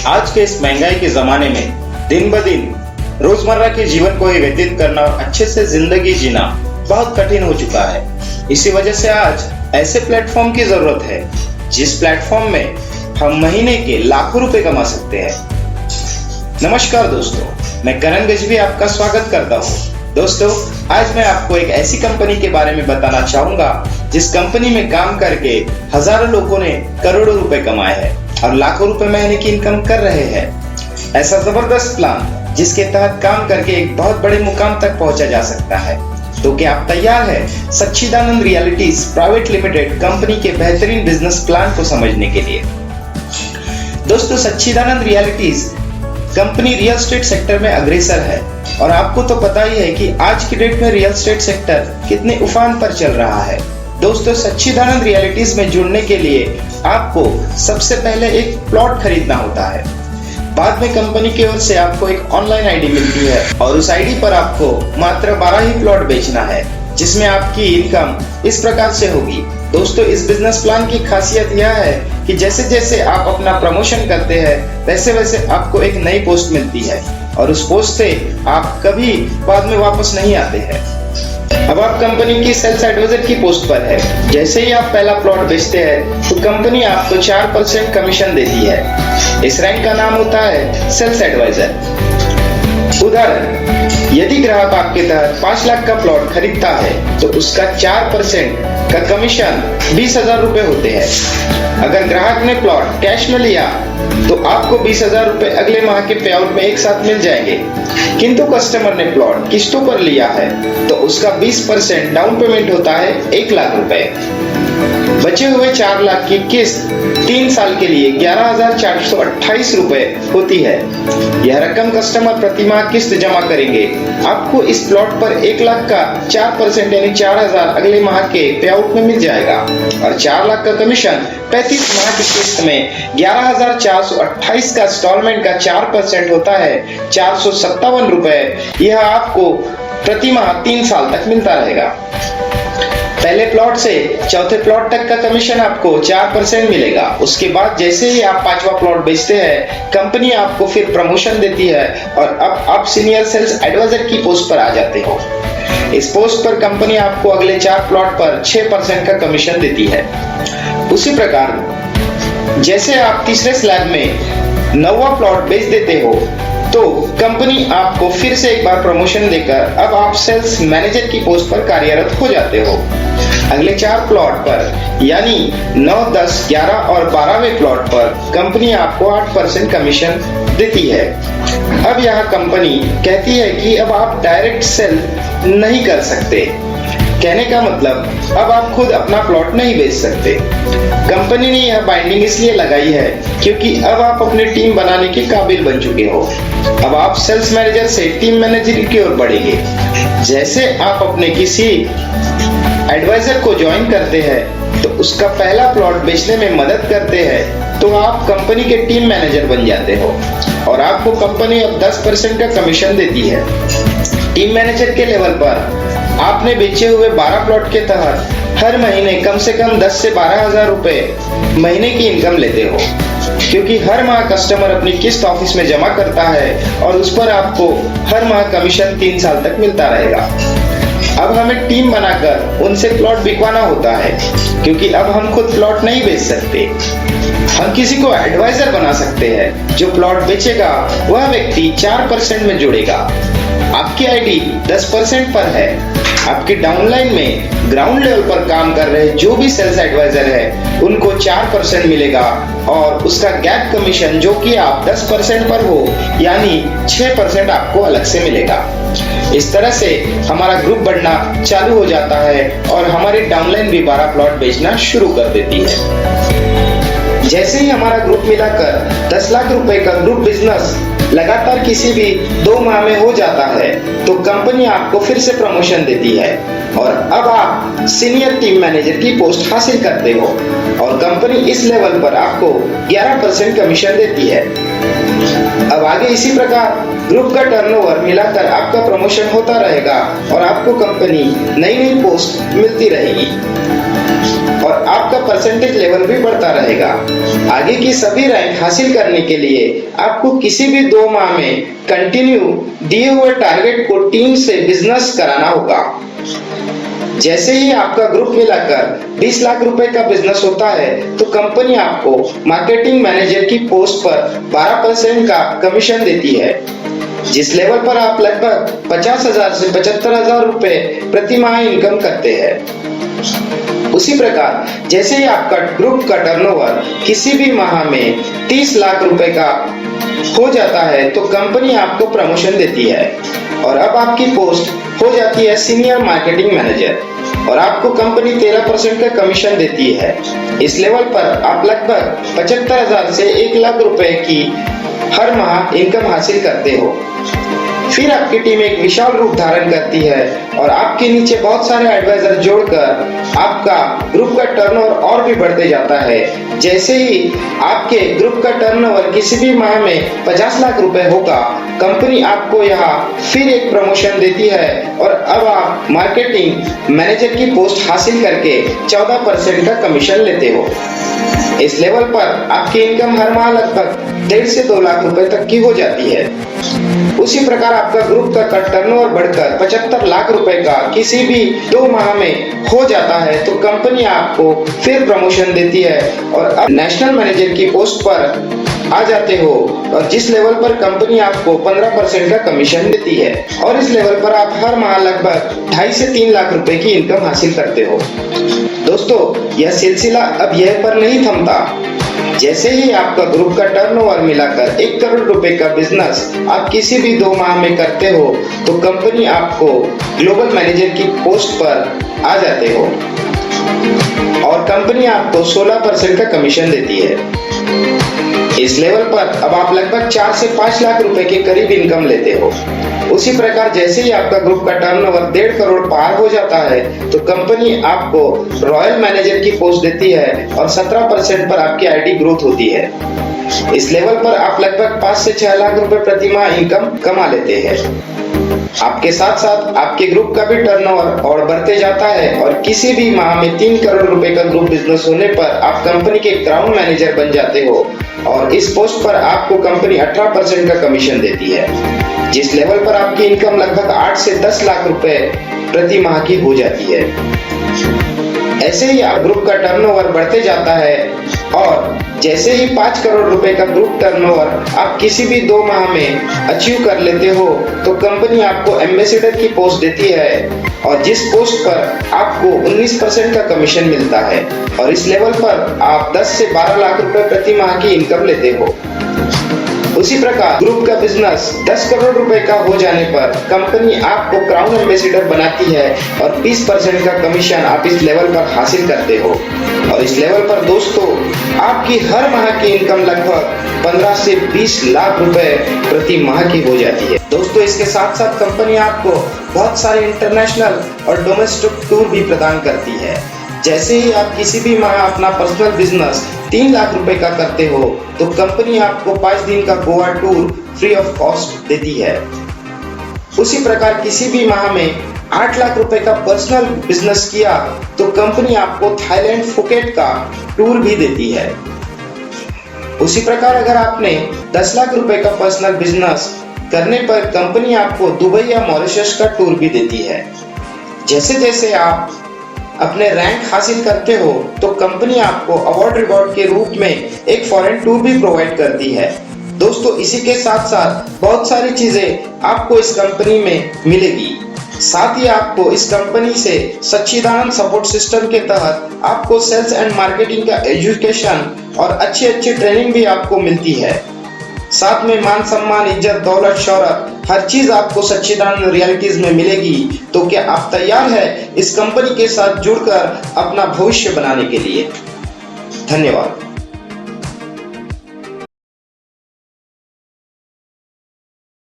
आज के इस महंगाई के जमाने में दिन ब दिन रोजमर्रा के जीवन को ही व्यतीत करना और अच्छे से जिंदगी जीना बहुत कठिन हो चुका है। इसी वजह से आज ऐसे प्लेटफॉर्म की जरूरत है जिस प्लेटफॉर्म में हम महीने के लाखों रुपए कमा सकते हैं। नमस्कार दोस्तों, मैं करण गजबी आपका स्वागत करता हूँ। दोस्तों, आज मैं आपको एक ऐसी कंपनी के बारे में बताना चाहूंगा जिस कंपनी में काम करके हजारों लोगों ने करोड़ों रुपए कमाए हैं और लाखों रुपए महीने की इनकम कर रहे हैं। ऐसा जबरदस्त प्लान जिसके तहत काम करके एक बहुत बड़े मुकाम तक पहुंचा जा सकता है। तो क्या आप तैयार हैं Sachchidanand realities private limited company के बेहतरीन बिजनेस प्लान को समझने के लिए? दोस्तों, Sachchidanand realities company real estate sector में अग्रसर है और आपको तो पता ही है कि आज की डेट में रियल एस्टेट सेक्टर कितने उफान पर चल रहा है। दोस्तों, सच्चिदानंद रियलिटीज में जुड़ने के लिए आपको सबसे पहले एक प्लॉट खरीदना होता है। बाद में कंपनी की ओर से आपको एक ऑनलाइन आईडी मिलती है और उस आईडी पर आपको मात्र 12 ही प्लॉट बेचना है, जिसमें आपकी इनकम इस प्रकार से होगी। दोस्तों, इस बिजनेस प्लान की खासियत यह है कि जैसे जैसे आप अपना प्रमोशन करते हैं वैसे वैसे आपको एक नई पोस्ट मिलती है और उस पोस्ट से आप कभी बाद में वापस नहीं आते हैं। अब आप कंपनी की सेल्स एडवाइजर की पोस्ट पर है। जैसे ही आप पहला प्लॉट बेचते हैं तो कंपनी आपको 4% कमीशन देती है। इस रैंक का नाम होता है सेल्स एडवाइजर। उदाहरण, यदि ग्राहक आपके तहत 5 लाख का प्लॉट खरीदता है तो उसका 4% का कमीशन 20,000 रुपए होते हैं। अगर ग्राहक ने प्लॉट कैश में लिया तो आपको 20,000 रुपए अगले माह के पे आउट में एक साथ मिल जाएंगे। किंतु कस्टमर ने प्लॉट किस्तों पर लिया है तो उसका 20% डाउन पेमेंट होता है 1 लाख रुपए। बचे हुए 4 लाख की किस्त 3 साल के लिए 11,428 रुपए होती है। यह रकम कस्टमर प्रति माह किस्त जमा करेंगे। आपको इस प्लॉट पर 1 लाख का 4% यानी 4,000 अगले माह के पे आउट में मिल जाएगा और 4 लाख का कमीशन 35 माह की किस्त में 11,428 का इंस्टॉलमेंट का 4% होता है 457 रुपए। यह आपको प्रति माह 3 साल तक मिलता रहेगा। पहले प्लॉट से चौथे प्लॉट तक का कमीशन आपको 4% मिलेगा। उसके बाद जैसे ही आप 5वां प्लॉट बेचते हैं कंपनी आपको फिर प्रमोशन देती है और अब आप सीनियर सेल्स एडवाइजर की पोस्ट पर आ जाते हो। इस पोस्ट पर कंपनी आपको अगले 4 प्लॉट पर 6% का कमीशन देती है। उसी प्रकार जैसे आप तीसरे स्लैब में 9वां प्लॉट बेच देते हो तो कंपनी आपको फिर से एक बार प्रमोशन देकर अब आप सेल्स मैनेजर की पोस्ट पर कार्यरत हो जाते हो। अगले 4 प्लॉट पर यानी 9, 10, 11 और 12वें प्लॉट पर कंपनी आपको 8% कमीशन देती है। अब यहाँ कंपनी कहती है कि अब आप डायरेक्ट सेल नहीं कर सकते। कहने का मतलब अब आप खुद अपना प्लॉट नहीं बेच सकते। कंपनी ने यह बाइंडिंग इसलिए लगाई है क्योंकि अब आप अपनी टीम बनाने के काबिल बन चुके हो। अब आप सेल्स मैनेजर से टीम मैनेजर की ओर बढ़ेंगे। जैसे आप अपने किसी एडवाइजर को ज्वाइन करते हैं तो उसका पहला प्लॉट बेचने में मदद करते हैं तो आप कंपनी के टीम मैनेजर बन जाते हो और आपको कंपनी अब 10% का कमीशन देती है। टीम मैनेजर के लेवल पर आपने बेचे हुए 12 प्लॉट के तहत हर महीने कम से कम 10 से 12,000 रुपए महीने की इनकम लेते हो, क्योंकि हर माह कस्टमर अपनी किस्त ऑफिस में जमा करता है और उस पर आपको हर माह कमीशन 3 साल तक मिलता रहेगा। अब हमें टीम बनाकर उनसे प्लॉट बिकवाना होता है क्योंकि अब हम खुद प्लॉट नहीं बेच सकते। हम किसी को एडवाइजर बना सकते हैं। जो प्लॉट बेचेगा वह व्यक्ति 4% में जुड़ेगा। आपकी आईडी 10% पर है। आपके डाउनलाइन में ग्राउंड लेवल पर काम कर रहे जो भी सेल्स एडवाइजर है उनको 4% मिलेगा और उसका गैप कमीशन जो कि आप 10% पर हो यानी 6% आपको अलग से मिलेगा। इस तरह से हमारा ग्रुप बढ़ना चालू हो जाता है और हमारी डाउनलाइन भी 12 प्लॉट बेचना शुरू कर देती है। जैसे ही हमारा ग्रुप मिलाकर 10 लाख रुपए का ग्रुप बिजनेस लगातार किसी भी 2 माह में हो जाता है तो कंपनी आपको फिर से प्रमोशन देती है और अब आप सीनियर टीम मैनेजर की पोस्ट हासिल करते हो और कंपनी इस लेवल पर आपको 11% कमीशन देती है। अब आगे इसी प्रकार ग्रुप का टर्नओवर मिलाकर आपका प्रमोशन होता रहेगा और आपको कंपनी नई नई पोस्ट मिलती रहेगी और आपका परसेंटेज लेवल भी बढ़ता रहेगा। आगे की सभी रैंक हासिल करने के लिए आपको किसी भी 2 माह में कंटिन्यू दिए हुए टारगेट को टीम से बिजनेस कराना होगा। जैसे ही आपका ग्रुप मिलाकर 20 लाख रुपए का बिजनेस होता है तो कंपनी आपको मार्केटिंग मैनेजर की पोस्ट पर 12% का कमीशन देती है, जिस लेवल पर आप लगभग 50,000 से 75,000 रुपए प्रति माह इनकम करते हैं। उसी प्रकार जैसे ही आपका ग्रुप का टर्नओवर किसी भी माह में 30 लाख रुपए का हो जाता है तो कंपनी आपको प्रमोशन देती है और अब आपकी पोस्ट हो जाती है सीनियर मार्केटिंग मैनेजर और आपको कंपनी 13% का कमीशन देती है। इस लेवल पर आप लगभग 75,000 से 1 लाख रुपए की हर माह इनकम हासिल करते हो। फिर आपकी टीम एक विशाल रूप धारण करती है और आपके नीचे बहुत सारे एडवाइजर जोड़कर आपका ग्रुप का टर्नओवर और भी बढ़ते जाता है। जैसे ही आपके ग्रुप का टर्नओवर किसी भी माह में 50 लाख रुपए होगा, कंपनी आपको यहाँ फिर एक प्रमोशन देती है और अब आप मार्केटिंग मैनेजर की पोस्ट हासिल करके 14% का कमीशन लेते हो। इस लेवल पर आपकी इनकम हर माह लगभग 1.5 से 2 लाख रुपए तक की हो जाती है। उसी प्रकार आपका ग्रुप का टर्नओवर बढ़कर 75 लाख रुपए का किसी भी 2 माह में हो जाता है तो कंपनी आपको फिर प्रमोशन देती है और अब नेशनल मैनेजर की पोस्ट पर आ जाते हो और जिस लेवल पर कंपनी आपको 15% का कमीशन देती है और इस लेवल पर आप हर माह लगभग 2.5 से 3 लाख रुपए की इनकम हासिल करते हो। दोस्तों, यह सिलसिला अब यह पर नहीं थमता। जैसे ही आपका ग्रुप का टर्नओवर मिलाकर 1 करोड़ रुपए का बिजनेस आप किसी भी 2 माह में करते हो तो कंपनी आपको ग्लोबल मैनेजर की पोस्ट पर आ जाते हो और कंपनी आपको 16% का कमीशन देती है। इस लेवल पर अब आप लगभग 4 से 5 लाख रुपए के करीब इनकम लेते हो। उसी प्रकार जैसे ही आपका ग्रुप का टर्नओवर 1.5 करोड़ पार हो जाता है तो कंपनी आपको रॉयल मैनेजर की पोस्ट देती है और 17% पर आपकी आईडी ग्रोथ होती है। इस लेवल पर आप लगभग 5 से 6 लाख रुपए प्रति माह इनकम कमा लेते हैं। आपके साथ साथ आपके ग्रुप का भी टर्नओवर और बढ़ते जाता है और किसी भी माह में 3 करोड़ रुपए का ग्रुप बिजनेस होने पर आप कंपनी के क्राउन मैनेजर बन जाते हो और इस पोस्ट पर आपको कंपनी 18% का कमीशन देती है, जिस लेवल पर आपकी इनकम लगभग 8 से 10 लाख रुपए प्रति माह की हो जाती है। ऐसे ही आप ग्रुप का टर्नओवर बढ़ते जाता है और जैसे ही 5 करोड़ रुपए का ग्रुप टर्नओवर आप किसी भी 2 माह में अचीव कर लेते हो तो कंपनी आपको एम्बेसडर की पोस्ट देती है और जिस पोस्ट पर आपको 19% का कमीशन मिलता है और इस लेवल पर आप 10 से 12 लाख रुपए प्रति माह की इनकम लेते हो। उसी प्रकार ग्रुप का बिजनेस 10 करोड़ रुपए का हो जाने पर कंपनी आपको क्राउन एम्बेसडर बनाती है और 20% का कमीशन आप इस लेवल पर हासिल करते हो और इस लेवल पर दोस्तों आपकी हर माह की इनकम लगभग 15 से 20 लाख रुपए प्रति माह की हो जाती है। दोस्तों, इसके साथ साथ कंपनी आपको बहुत सारे इंटरनेशनल और डोमेस्टिक टूर भी प्रदान करती है। जैसे ही आप किसी भी माह अपना पर्सनल बिजनेस 3 लाख रुपए का करते हो तो कंपनी आपको 5 दिन का Goa tour free of cost देती है। उसी प्रकार किसी भी माह में 8 लाख रुपए का पर्सनल बिजनेस किया तो कंपनी आपको थाईलैंड फुकेट का टूर भी देती है। उसी प्रकार अगर आपने 10 लाख रुपए का पर्सनल बिजनेस करने पर कंपनी आपको दुबई या मॉरिशस का टूर भी देती है। जैसे जैसे आप अपने रैंक हासिल करते हो तो कंपनी आपको अवार्ड रिवॉर्ड के रूप में एक फॉरेन टूर भी प्रोवाइड करती है। दोस्तों, इसी के साथ साथ बहुत सारी चीजें आपको इस कंपनी में मिलेगी। साथ ही आपको इस कंपनी से सच्चिदानंद सपोर्ट सिस्टम के तहत आपको सेल्स एंड मार्केटिंग का एजुकेशन और अच्छी ट्रेनिंग भी आपको मिलती है। साथ में मान सम्मान, इज्जत, दौलत, शौहरत, हर चीज आपको सच्चिदानंद रियलिटीज में मिलेगी। तो क्या आप तैयार है इस कंपनी के साथ जुड़कर अपना भविष्य बनाने के लिए? धन्यवाद।